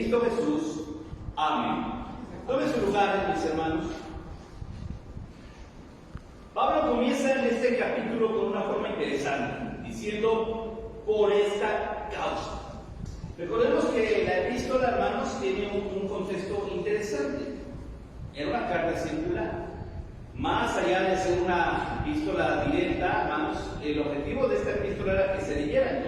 Cristo Jesús. Amén. Tomen su lugar, mis hermanos. Pablo comienza en este capítulo con una forma interesante, diciendo, por esta causa. Recordemos que la epístola, hermanos, tiene un contexto interesante. Era una carta circular. Más allá de ser una epístola directa, hermanos, el objetivo de esta epístola era que se leyera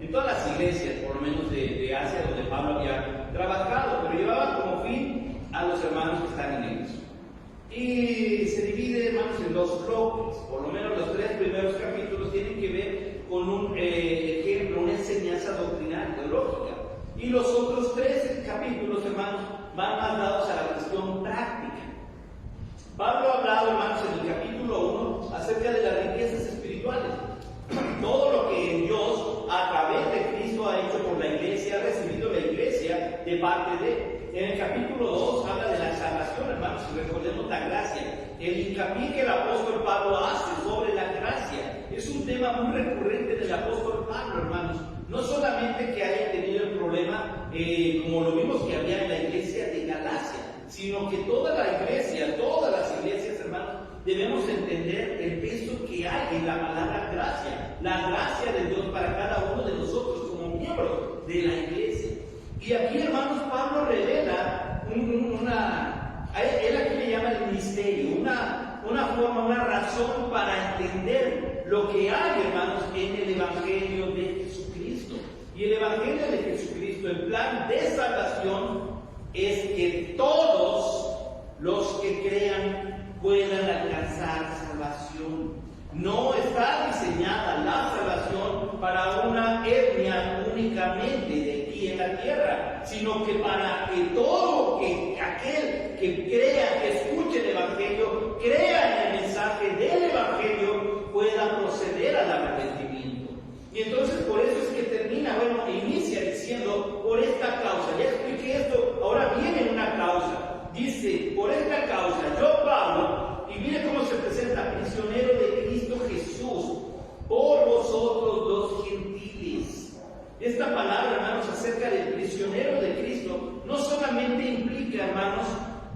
en todas las iglesias, por lo menos de Asia, donde Pablo había trabajado, pero llevaba como fin a los hermanos que están en ellos. Y se divide, hermanos, en dos bloques. Por lo menos los 3 primeros capítulos tienen que ver con un ejemplo, una enseñanza doctrinal, teológica. Y los otros 3 capítulos, hermanos, van más dados a la cuestión práctica. Pablo ha hablado, hermanos, en el capítulo 1 acerca de las riquezas espirituales. Todo lo que Dios, a través de Cristo, ha hecho por la iglesia, ha recibido la iglesia de parte de Él. En el capítulo 2 habla de la salvación, hermanos, y recordemos la gracia. El hincapié que el apóstol Pablo hace sobre la gracia es un tema muy recurrente del apóstol Pablo, hermanos. No solamente que haya tenido el problema, como lo vimos que había en la iglesia de Galacia, sino que toda la iglesia, todas las iglesias, hermanos, debemos entender el peso que hay en la palabra gracia, la gracia de Dios para cada uno de nosotros como miembros de la iglesia. Y aquí, hermanos, Pablo revela él aquí le llama el misterio, una forma, una razón para entender lo que hay, hermanos, en el Evangelio de Jesucristo. Y el Evangelio de Jesucristo, el plan de salvación, es que todos los que crean puedan alcanzar salvación. No está diseñada la salvación para una etnia únicamente de aquí en la tierra, sino que para que todo aquel que crea, que escuche el Evangelio, crea en el mensaje del Evangelio, pueda proceder al arrepentimiento. Y entonces por eso es que inicia diciendo, por esta causa. Ya expliqué esto, ahora viene una causa. Dice, por esta causa, yo Pablo, y mire cómo se presenta, prisionero de Cristo Jesús, por vosotros los gentiles. Esta palabra, hermanos, acerca del prisionero de Cristo, no solamente implica, hermanos,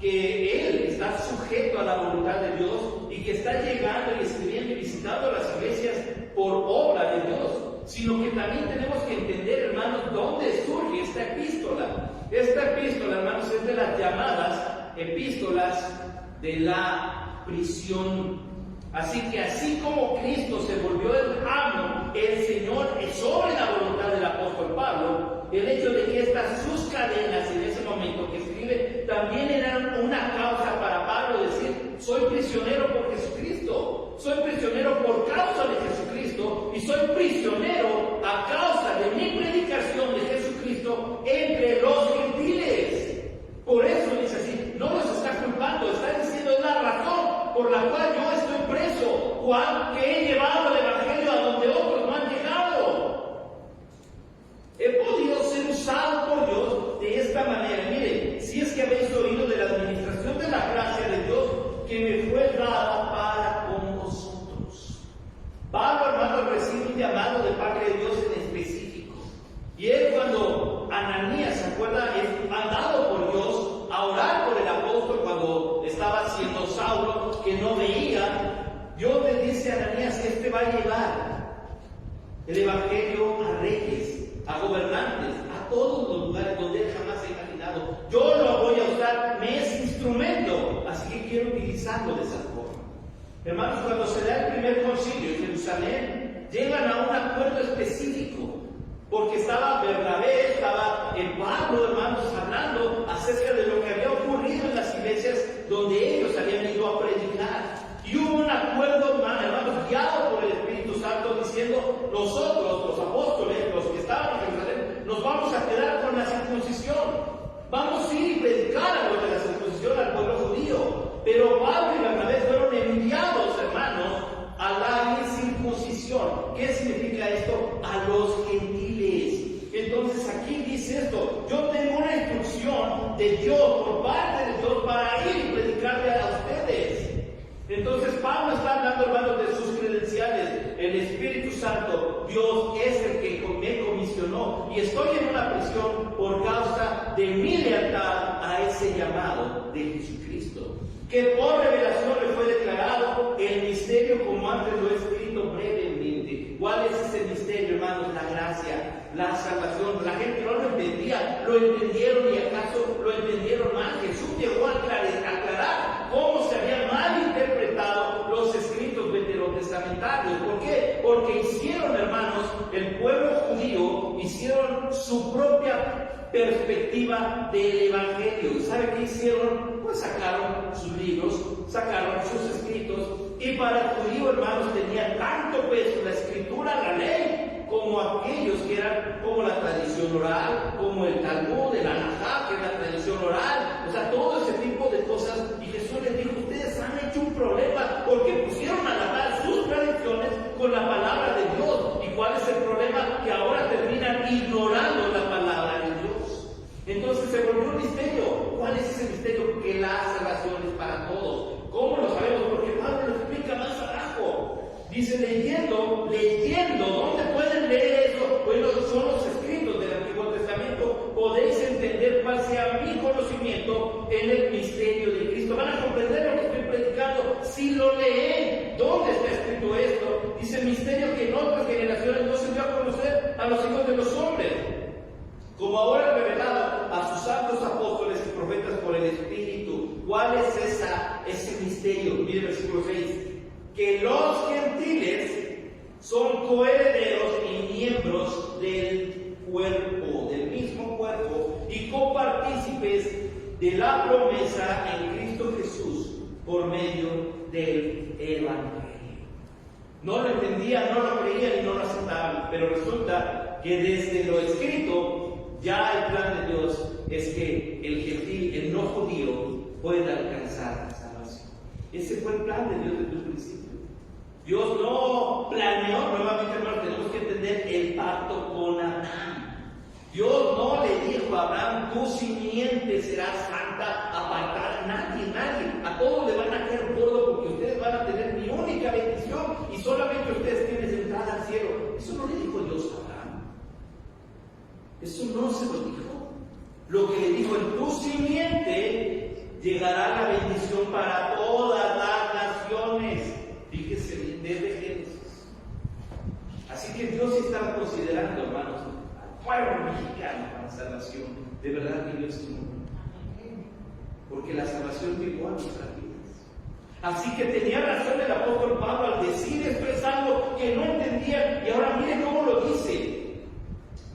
que él está sujeto a la voluntad de Dios y que está llegando y escribiendo y visitando las iglesias por obra de Dios, sino que también tenemos que entender, hermanos, dónde surge esta epístola. Esta epístola, hermanos, es de las llamadas epístolas de la prisión. Así que así como Cristo se volvió el amo, el Señor, es sobre la voluntad del apóstol Pablo, el hecho de que estas sus cadenas en ese momento que escribe también eran una causa para Pablo decir, soy prisionero por Jesucristo, soy prisionero por causa de Jesucristo y soy prisionero a causa de mi predicación de Jesucristo entre los gentiles. Por eso dice así, no los está culpando, está diciendo es la razón por la cual yo estoy preso, Juan, que he llevado el Evangelio a donde otros no han llegado. He podido ser usado por Dios de esta manera. Mire, si es que habéis oído de la administración de la gracia de Dios que me fue dada para con vosotros. Pablo, hermano, recibe un llamado de parte de Dios en específico. Y él, cuando Ananías, ¿se acuerda? Es mandado por Dios a orar por el apóstol cuando estaba siendo Saulo, que no veía. Dios le dice a Ananías, este va a llevar el Evangelio a reyes, a gobernantes, a todos los lugares donde él jamás se ha imaginado. Yo lo voy a usar, me es instrumento, así que quiero utilizarlo de esa forma. Hermanos, cuando se da el primer concilio en Jerusalén, llegan a un acuerdo específico, porque estaba Bernabé, estaba el Pablo, hermanos, hablando acerca de lo que había ocurrido en las iglesias donde ellos habían ido a predicar. Y hubo un acuerdo, hermanos, guiado por el Espíritu Santo, diciendo, nosotros, los apóstoles, los que estaban en Jerusalén, nos vamos a quedar con la circuncisión. Vamos a ir y predicar a los de la circuncisión al pueblo judío. Pero Pablo y Bernabé fueron enviados, hermanos, a la incircuncisión. ¿Qué significa esto? A los gentiles. Entonces aquí dice esto, yo tengo una instrucción de Dios, por parte de Dios, para ir y predicarle a ustedes. Entonces Pablo está hablando, hermanos, de sus credenciales. El Espíritu Santo, Dios es el que me comisionó y estoy en una prisión por causa de mi lealtad a ese llamado de Jesucristo, que por revelación le fue declarado el misterio, como antes lo he escrito brevemente. ¿Cuál es ese misterio, hermanos? La gracia, la salvación. La gente no lo entendía, lo entendieron, y acaso lo entendieron mal. Jesús llegó a aclarar cómo se habían mal interpretado los escritos veterotestamentarios. ¿Por qué? Porque hicieron, hermanos, el pueblo judío, hicieron su propia perspectiva del Evangelio. ¿Y sabe qué hicieron? Pues sacaron sus libros, sacaron sus escritos, y para el judío, hermanos, tenía tanto peso la escritura, la ley, como aquellos que eran como la tradición oral, como el Talmud, el Alajá, que es la tradición oral, o sea, todo ese tipo de cosas. Y Jesús les dijo: ustedes han hecho un problema porque pusieron a la par sus tradiciones con la palabra de Dios. ¿Y cuál es el problema? Que ahora terminan ignorando la palabra de Dios. Entonces se volvió un misterio. ¿Cuál es ese misterio? Que la salvación es para todos. ¿Cómo lo sabemos? Porque Pablo lo explica más abajo. Dice, leyendo, ¿dónde pueden leer eso? Bueno, son los escritos del Antiguo Testamento. Podéis entender cuál sea mi conocimiento en el misterio de Cristo. Van a comprender lo que estoy predicando si lo leen. ¿Dónde está escrito esto? Dice, el misterio que en otras generaciones no se dio a conocer a los hijos de los hombres, como ahora revelado a sus santos apóstoles y profetas por el Espíritu. ¿Cuál es ese misterio? Mire el versículo 6. Que los gentiles son coherederos y miembros del cuerpo, del mismo cuerpo, y copartícipes de la promesa en Cristo Jesús por medio del Evangelio. No lo entendían, no lo creían y no lo aceptaban, pero resulta que desde lo escrito ya el plan de Dios es que el gentil, el no judío, pueda alcanzar la salvación. Ese fue el plan de Dios desde un principio. Dios no planeó, nuevamente, hermanos, tenemos que entender el pacto con Abraham. Dios no le dijo a Abraham: tu simiente será santa, apartada. Nadie, a todos le van a caer gordo porque ustedes van a tener mi única bendición y solamente ustedes tienen entrada al cielo. Eso no le dijo Dios a Abraham. Eso no se lo dijo. Lo que le dijo: en tu simiente llegará la bendición para todas las naciones. Fíjese bien, desde Génesis. Así que Dios está considerando, hermanos, al pueblo mexicano para salvación. De verdad que Dios es un hombre. Porque la salvación llegó a nuestras vidas. Así que tenía razón el apóstol Pablo al decir esto, es algo que no entendían. Y ahora miren cómo lo dice: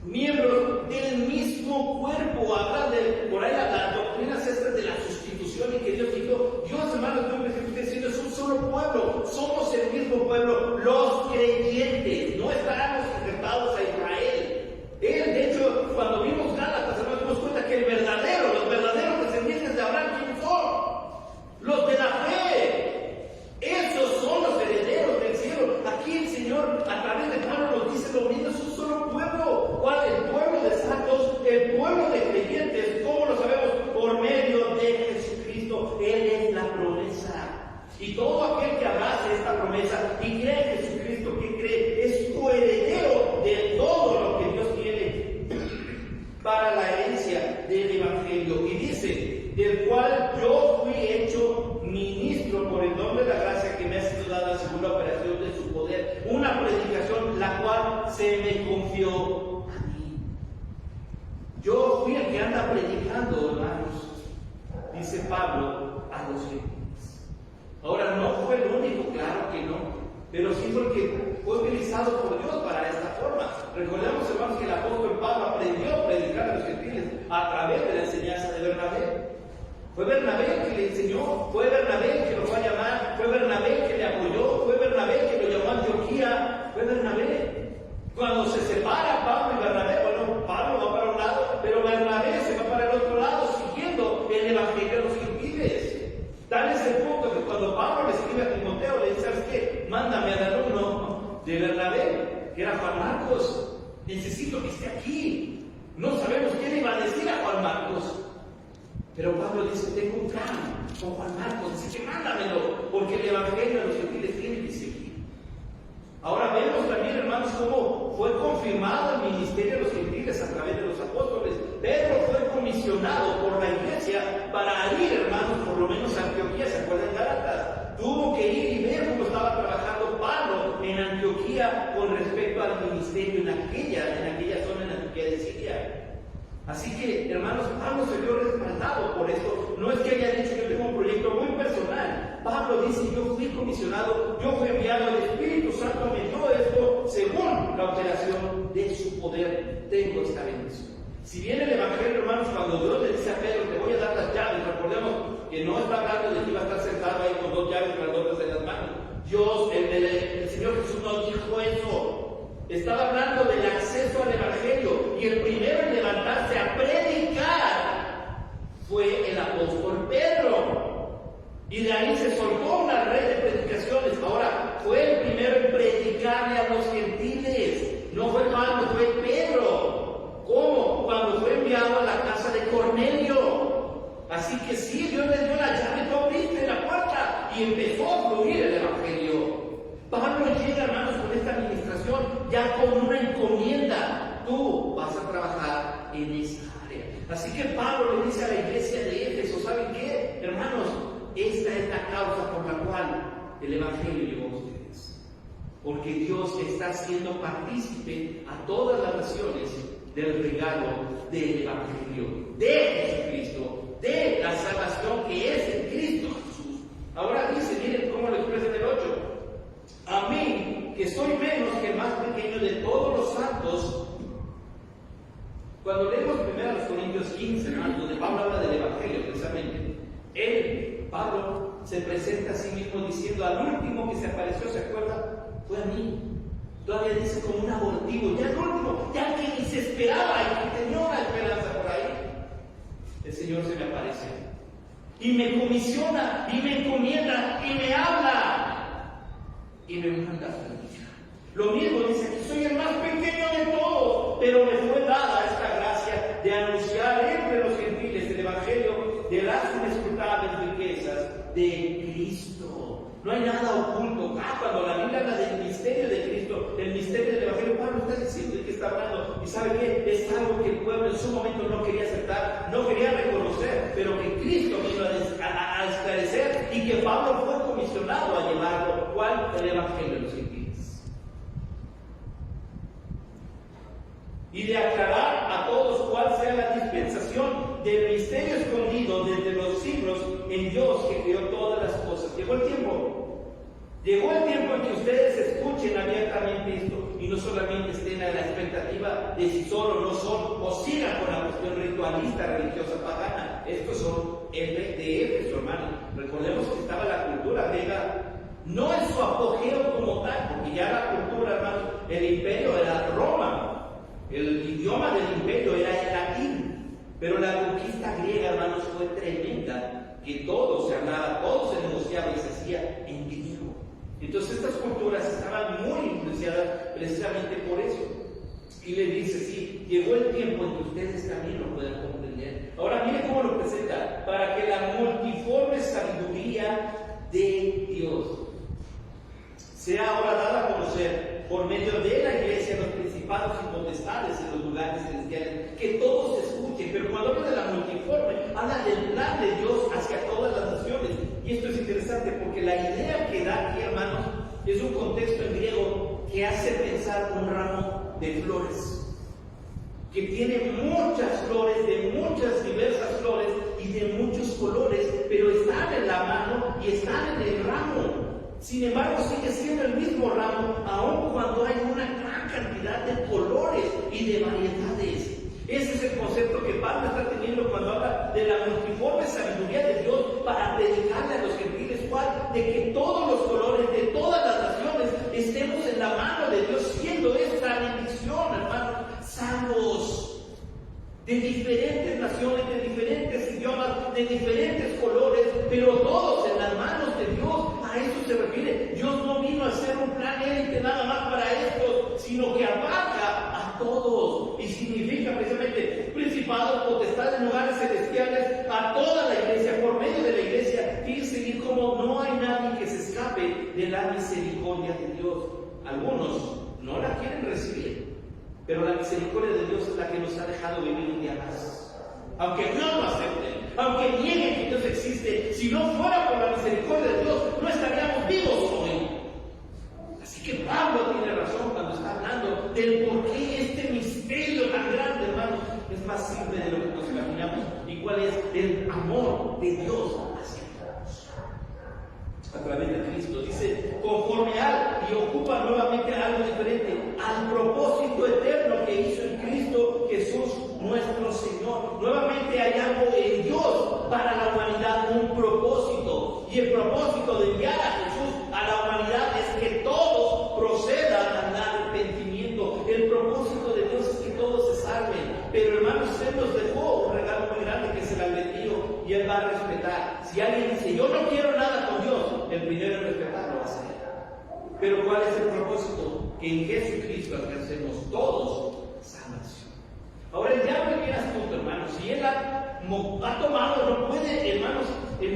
miembros del mismo cuerpo. Habla de, por ahí, las doctrinas estas de la sustitución, y que Dios dijo: Dios, hermanos, no me estoy diciendo, es un solo pueblo, somos el mismo pueblo, los creyentes, no estábamos injertados a Israel. De hecho, cuando vimos Gálatas, nos dimos cuenta que los verdaderos descendientes de Abraham, ¿quiénes son? Los de la fe. Esos son los herederos del cielo. Aquí el Señor, a través de Pablo, nos dice lo mismo: es un solo pueblo. ¿Cuál? El pueblo de santos, el pueblo de creyentes. ¿Cómo lo sabemos? Por medio de Jesucristo. Él es la promesa. Y todo aquel que abrace esta promesa y cree en Jesucristo, que cree, es coheredero de todo lo que Dios tiene para la herencia del Evangelio. Y dice: del cual yo fui hecho ministro por el don de la gracia que me ha sido dada según la operación de su poder. Una predicación la cual se me confió a mí. Yo fui el que anda predicando, hermanos, dice Pablo, a los gentiles. Ahora, no fue el único, claro que no, pero sí fue el que fue utilizado por Dios para esta forma. Recordemos, hermanos, que el apóstol Pablo aprendió a predicar a los gentiles a través de la enseñanza de Bernabé. Fue Bernabé que le enseñó, fue Bernabé que lo fue a llamar, fue Bernabé que le apoyó, fue Bernabé que lo llamó a Antioquía, fue Bernabé. Cuando se separa Pablo y Bernabé, bueno, Pablo va para un lado, pero Bernabé se va para el otro lado, siguiendo el evangelio de los gentiles. Tal es el punto que cuando Pablo le escribe a Timoteo, le dice: ¿sabes qué? Mándame al alumno de Bernabé, que era Juan Marcos. Necesito que esté aquí. No sabemos qué le iba a decir a Juan Marcos. Pero Pablo dice: tengo un plan con Juan Marcos. Dice que mándamelo, porque el evangelio de los gentiles tiene que seguir. Ahora vemos también, hermanos, cómo fue confirmado el ministerio de los gentiles a través de los apóstoles. Pedro fue comisionado para ir, hermanos, por lo menos a Antioquía. ¿Se acuerdan de Gálatas? Tuvo que ir y ver cómo estaba trabajando Pablo en Antioquía con respecto al ministerio en aquella zona, en Antioquía de Siria. Así que, hermanos, Pablo se vio respaldado por esto. No es que haya dicho que tengo un proyecto muy personal. Pablo dice: yo fui comisionado, yo fui enviado, el Espíritu Santo me dio esto según la operación de su poder. Tengo esta bendición. Si bien el Evangelio, hermanos, cuando Dios le dice a Pedro: te voy a dar las llaves, recordemos que no está hablando de que iba a estar sentado ahí con 2 llaves grandotas en las manos. Dios, el Señor Jesús no dijo eso. Estaba hablando del acceso al Evangelio, y el primero en levantarse a predicar fue el apóstol Pedro. Y de ahí se soltó una red de predicaciones. Ahora, fue el primero en predicarle a los gentiles. No fue Pablo, fue Pedro. ¿Cómo? Cuando fue enviado a la casa de Cornelio. Así que sí, Dios le dio la llave, tú abriste la puerta y empezó a fluir el Evangelio. Pablo llega, hermanos, con esta administración ya con una encomienda. Tú vas a trabajar en esa área. Así que Pablo le dice a la iglesia de Éfeso: ¿saben qué, hermanos? Esta es la causa por la cual el Evangelio llegó a ustedes. Porque Dios está haciendo partícipe a todas las naciones del regalo del Evangelio, de Jesucristo, de la salvación que es en Cristo Jesús. Ahora dice, miren cómo lo expresa en el 8: a mí, que soy menos que el más pequeño de todos los santos. Cuando leemos 1 Corintios 15, hermanos, donde Pablo habla del Evangelio, precisamente, Pablo, se presenta a sí mismo diciendo: al último que se apareció, ¿se acuerda? Fue a mí. Todavía dice como un abortivo, ya el último, ya que ni se esperaba y que tenía una esperanza por ahí. El Señor se me aparece y me comisiona y me encomienda y me habla y me manda a predicar. Lo mismo dice que soy el más pequeño de todos, pero me fue dada esta gracia de anunciar entre los gentiles el Evangelio de las inescrutables riquezas de Cristo. No hay nada oculto. Cuando la Biblia habla del misterio de Cristo, del misterio del Evangelio, Pablo está diciendo de qué está hablando. ¿Y sabe qué? Es algo que el pueblo en su momento no quería aceptar, no quería reconocer, pero que Cristo vino a esclarecer, y que Pablo fue comisionado a llevarlo. ¿Cuál? El Evangelio de los gentiles. Y de aclarar a todos cuál sea la dispensación del misterio escondido desde los siglos en Dios, que creó todas las cosas. Llegó el tiempo en que ustedes escuchen abiertamente esto y no solamente estén a la expectativa de si son o no son, o sigan con la cuestión ritualista, religiosa, pagana. Estos son de Éfeso, hermano. Recordemos que estaba la cultura griega, no en su apogeo como tal, porque ya la cultura, hermano, el imperio era Roma. El idioma del imperio era el latín, pero la conquista griega, hermanos, fue tremenda, que todo se hablaba, todo se negociaba y se hacía en griego. Entonces estas culturas estaban muy influenciadas precisamente por eso. Y le dice: sí, llegó el tiempo en que ustedes también lo puedan comprender. Ahora miren cómo lo presenta: para que la multiforme sabiduría de Dios sea ahora dada a conocer por medio de la iglesia, los principados y potestades en los lugares celestiales, que todos se escuchen. Pero cuando habla de la multiforme, habla del plan de Dios hacia todas las naciones. Y esto es interesante porque la idea que da aquí, hermanos, es un contexto en griego que hace pensar un ramo de flores, que tiene muchas flores, de muchas diversas flores y de muchos colores, pero están en la mano y están en el ramo. Sin embargo, sigue siendo el mismo ramo, aun cuando hay una gran cantidad de colores y de variedades. Ese es el concepto que Pablo está teniendo cuando habla de la multiforme sabiduría de Dios para predicarle a los gentiles. ¿Cuál? De que todos los colores de todas las naciones estemos en la mano de Dios, siendo esta bendición, hermanos, salvos. De diferentes naciones, de diferentes idiomas, de diferentes colores, pero todos en las manos de Dios. A eso se refiere. Dios no vino a hacer un plan élite nada más para estos, sino que abarca a todos. Y significa precisamente principados, potestades, lugares celestiales, a toda la iglesia, por medio de la iglesia. Fíjense bien cómo no hay nadie que se escape de la misericordia de Dios. Algunos no la quieren recibir, pero la misericordia de Dios es la que nos ha dejado vivir un día más. Aunque no lo acepten, aunque nieguen que Dios existe, si no fuera por la misericordia de Dios, no estaríamos vivos hoy. Así que Pablo tiene razón cuando está hablando del por qué este misterio tan grande, hermanos, es más simple de lo que nos imaginamos. ¿Y cuál es? El amor de Dios hacia nosotros a través de Cristo. Dice, conforme al, y ocupa nuevamente algo diferente, al propósito eterno que hizo en Cristo Jesús nuestro Señor. Nuevamente hay algo en Dios para la humanidad, un propósito. Y el propósito de enviar a Jesús a la humanidad es que todos procedan al arrepentimiento. El propósito de Dios es que todos se salven. Pero hermanos, Él nos dejó un regalo muy grande que es el albedrío, y Él va a respetar. Si alguien dice, yo no quiero nada con Dios, el primero en respetarlo va a ser Él. Pero ¿cuál es el propósito? Que en Jesucristo alcancemos todos salvación. Ahora el diablo es bien astuto, hermanos. Si él ha tomado, no puede, hermanos,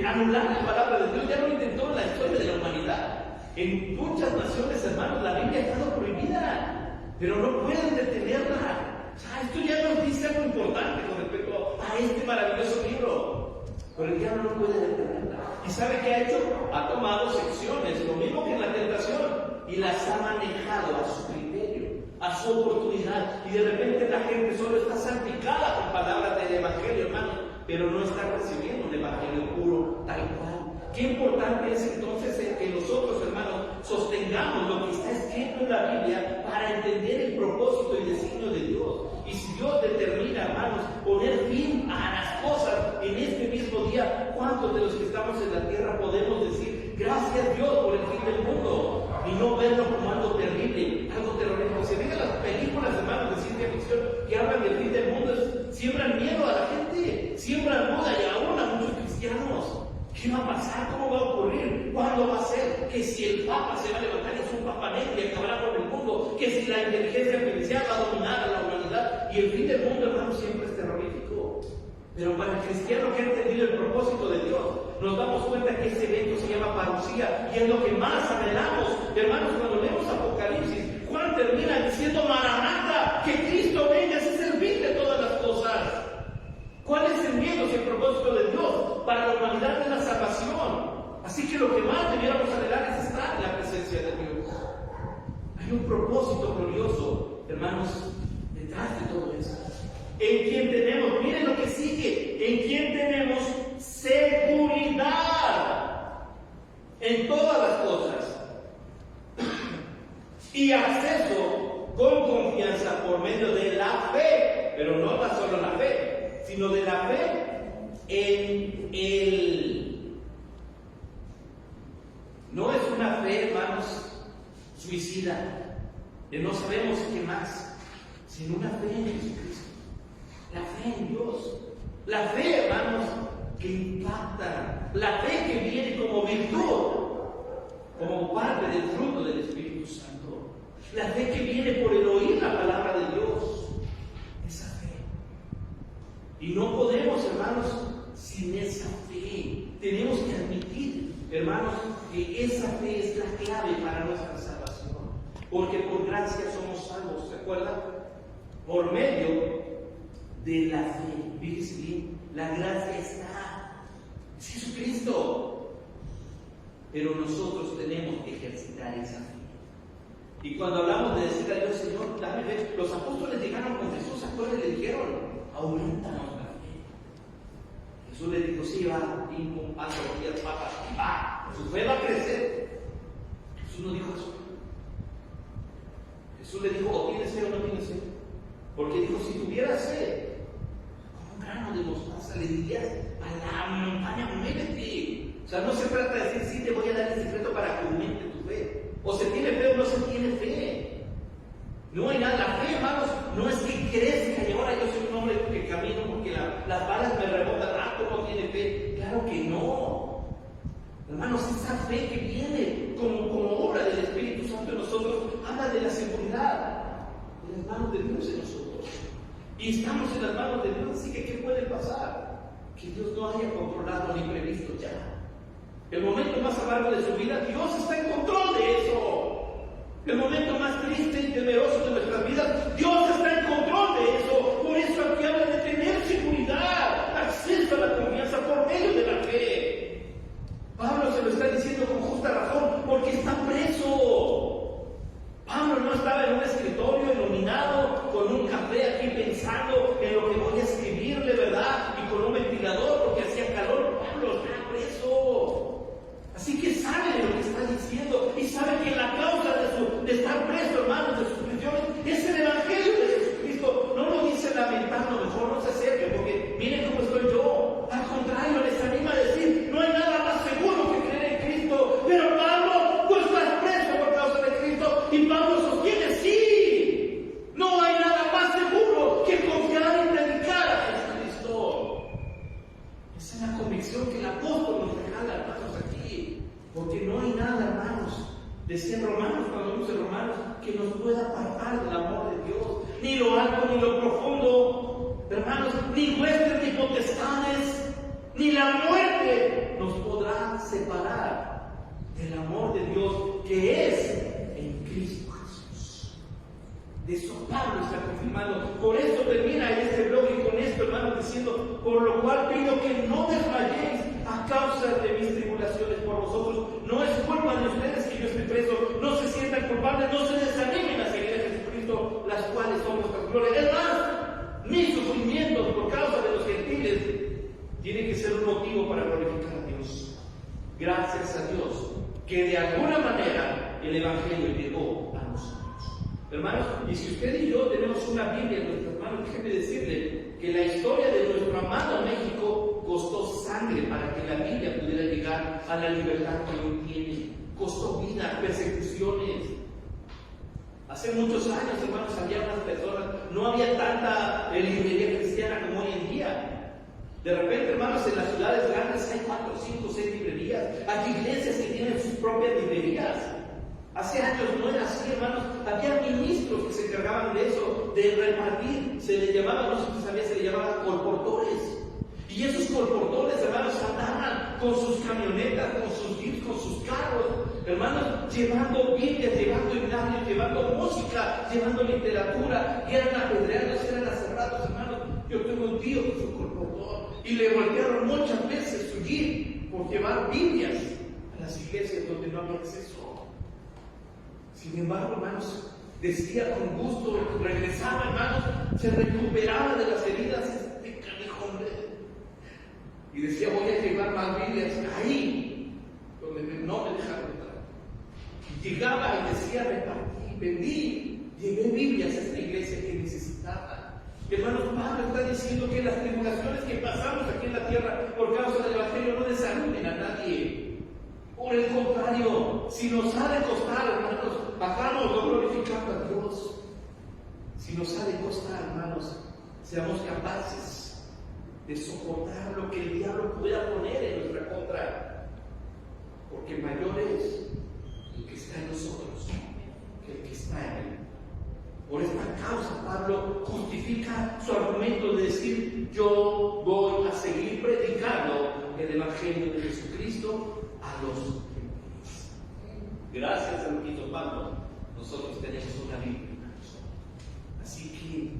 anular la palabra de Dios. Ya lo intentó en la historia de la humanidad. En muchas naciones, hermanos, la Biblia ha estado prohibida, pero no pueden detenerla. O sea, esto ya nos dice algo importante con respecto a este maravilloso libro. Pero el diablo no puede detenerla. ¿Y sabe qué ha hecho? Ha tomado secciones, lo mismo que en la tentación, y las ha manejado a su criterio, a su oportunidad. Y de repente la gente solo está salpicada con palabras del Evangelio, hermano, pero no está recibiendo un Evangelio puro, tal cual. Qué importante es entonces que nosotros, hermanos, sostengamos lo que está escrito en la Biblia para entender el propósito y designio de Dios. Y si Dios determina, hermanos, poner fin a las cosas en este mismo día, ¿cuántos de los que estamos en la tierra podemos decir gracias Dios por el fin del mundo? Y no verlo como algo terrible, algo terrorífico. Si ven las películas, hermanos, de ciencia ficción que hablan del fin del mundo, siembran miedo a la gente, siembran duda y aún a muchos cristianos. ¿Qué va a pasar? ¿Cómo va a ocurrir? ¿Cuándo va a ser? Que si el Papa se va a levantar y es un Papa negro y acabará con el mundo, que si la inteligencia artificial va a dominar a la humanidad, y el fin del mundo, hermanos, siempre es terrorífico. Pero para el cristiano que ha entendido el propósito de Dios, nos damos cuenta que ese evento se llama parucía y es lo que más anhelamos. Hermanos, cuando leemos Apocalipsis, Juan termina diciendo Maranatha, que Cristo venga, ese es el fin de todas las cosas. ¿Cuál es el miedo y el propósito de Dios para la humanidad de la salvación? Así que lo que más debiéramos anhelar es estar en la presencia de Dios. Hay un propósito glorioso, hermanos, detrás de todo eso. En quien tenemos, miren lo que sigue, en quien tenemos seguridad en todas las cosas y acceso con confianza por medio de la fe, pero no tan solo la fe, sino de la fe en Él. No es una fe, hermanos, suicida, de no sabemos qué más, sino una fe en Jesucristo. La fe en Dios, la fe, hermanos, que impacta, la fe que viene como virtud, como parte del fruto del Espíritu Santo, la fe que viene por el oír la palabra de Dios, esa fe. Y no podemos, hermanos, sin esa fe. Tenemos que admitir, hermanos, que esa fe es la clave para nuestra salvación, porque por gracia somos salvos, ¿se acuerdan? Por medio de la fe. Fíjense bien, la gracia está, es Jesucristo, pero nosotros tenemos que ejercitar esa fe. Y cuando hablamos de decir a Dios, Señor, dame fe, los apóstoles llegaron con Jesús, ¿acuerdan? Le dijeron, aumentanos la fe. Jesús le dijo, sí, va, pim, pum, paso, días, papas, va, su fe va a crecer. Jesús no dijo eso. Jesús le dijo, o tienes fe o no tienes fe. Porque dijo, si tuvieras fe, como un grano de mostaza, le dirías a la montaña, muévete. O sea, no se trata de decir, sí, te voy a dar el secreto para que aumente tu fe. O se tiene fe o no se tiene fe. No hay nada. La fe, hermanos, no es que crezca y ahora yo soy un hombre que camino porque las balas me rebotan. Ah, ¿cómo tiene fe? Claro que no. Hermanos, esa fe que viene como obra del Espíritu Santo en nosotros habla de la seguridad en las manos de Dios en nosotros. Y estamos en las manos de Dios, así que ¿qué puede pasar? Que Dios no haya controlado ni previsto ya. El momento más amargo de su vida, Dios está en control de eso. El momento más triste y temeroso de nuestras vidas, Dios está en control de eso. Por eso aquí habla de tener seguridad, acceso a la confianza Decía en Romanos, cuando vimos en Romanos, que nos pueda apartar del amor de Dios. Ni lo alto ni lo profundo, hermanos, ni huestes ni potestades, ni la muerte nos podrá separar del amor de Dios que es en Cristo Jesús. De eso Pablo está confirmando. Por eso termina este bloque con esto, hermanos, diciendo: por lo cual pido que no desmayéis a causa de mis tribulaciones por vosotros. No es culpa de ustedes que yo esté preso. No se sientan culpables, no se desanimen a seguir a Jesucristo, las cuales son nuestras glorias. Es más, mis sufrimientos por causa de los gentiles tienen que ser un motivo para glorificar a Dios. Gracias a Dios que de alguna manera el Evangelio llegó a nosotros. Hermanos, y si usted y yo tenemos una Biblia en nuestras manos, déjeme decirle que la historia de nuestro amado México costó sangre para que la Biblia pudiera llegar a la libertad que hoy tiene. Costó vida, persecuciones. Hace muchos años, hermanos, había unas personas, no había tanta librería cristiana como hoy en día. De repente, hermanos, en las ciudades grandes hay 4, 5, 6 librerías. Hay iglesias que tienen sus propias librerías. Hace años no era así, hermanos. Había ministros que se encargaban de eso, de repartir. Se le llamaba, no sé si sabía, se le llamaba colportores. Y esos colportores, hermanos, andaban con sus camionetas, con sus jeeps, con sus carros, hermanos, llevando Biblias, llevando himnarios, llevando música, llevando literatura, y eran apedreados, eran aserrados, hermanos. Yo tengo un tío que fue colportor y le voltearon muchas veces su jeep por llevar Biblias a las iglesias donde no había acceso. Sin embargo, hermanos, decía con gusto, regresaba, hermanos, se recuperaba de las heridas este canijón. Y decía: voy a llevar más Biblias ahí, donde no me dejaron entrar. Y llegaba y decía: repartí, vendí, llevé Biblias a esta iglesia que necesitaba. Hermanos, Pablo está diciendo que las tribulaciones que pasamos aquí en la tierra por causa del Evangelio no desanimen a nadie. Por el contrario, si nos ha de costar, hermanos, hagámoslo glorificando a Dios. Si nos ha de costar, hermanos, seamos capaces de soportar lo que el diablo pueda poner en nuestra contra, porque mayor es el que está en nosotros que el que está en él. Por esta causa, Pablo justifica su argumento de decir: yo voy a seguir predicando el Evangelio de Jesucristo a los gentiles. Gracias a lo que hizo Pablo, nosotros tenemos una Biblia. Así que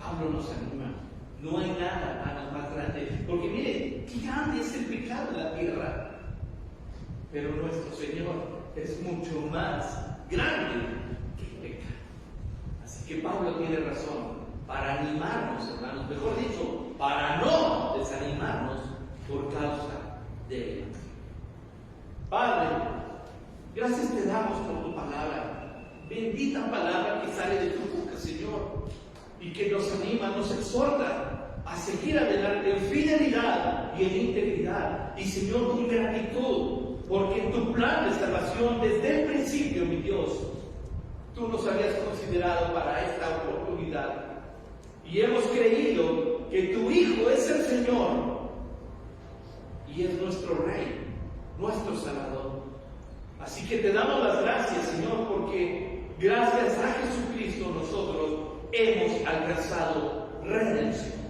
Pablo nos anima. No hay nada más grande, porque miren, qué grande es el pecado en la tierra, pero nuestro Señor es mucho más grande que el pecado. Así que Pablo tiene razón para animarnos, hermanos, mejor dicho, para no desanimarnos por causa de él. Padre, gracias te damos por tu palabra, bendita palabra que sale de tu boca, Señor, y que nos anima, nos exhorta a seguir adelante en fidelidad y en integridad, y Señor, con gratitud, porque tu plan de salvación desde el principio, mi Dios, tú nos habías considerado para esta oportunidad, y hemos creído que tu Hijo es el Señor y es nuestro Rey, nuestro Salvador. Así que te damos las gracias, Señor, porque gracias a Jesucristo nosotros hemos alcanzado redención.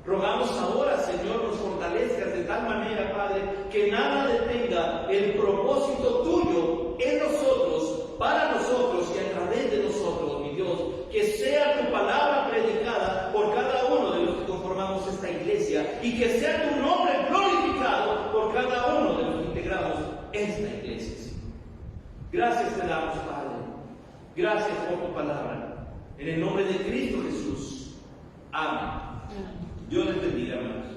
Rogamos ahora, Señor, nos fortalezcas de tal manera, Padre, que nada detenga el propósito tuyo en nosotros, para nosotros y a través de nosotros, mi Dios. Que sea tu palabra predicada por cada uno de los que conformamos esta iglesia, y que sea tu nombre glorificado por cada uno de los que integramos esta iglesia, Señor. Gracias te damos, Padre. Gracias por tu palabra. En el nombre de Cristo Jesús. Amén. Dios les bendiga, hermanos.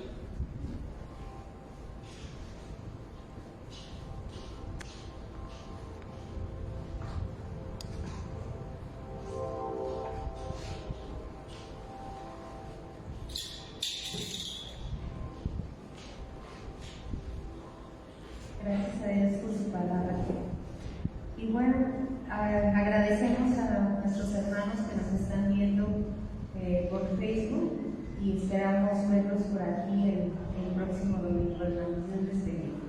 Gracias a Dios por su palabra. Y bueno, agradecemos a nuestros hermanos que nos están viendo por Facebook, y esperamos verlos por aquí el próximo domingo, hermanos. Dios les bendiga.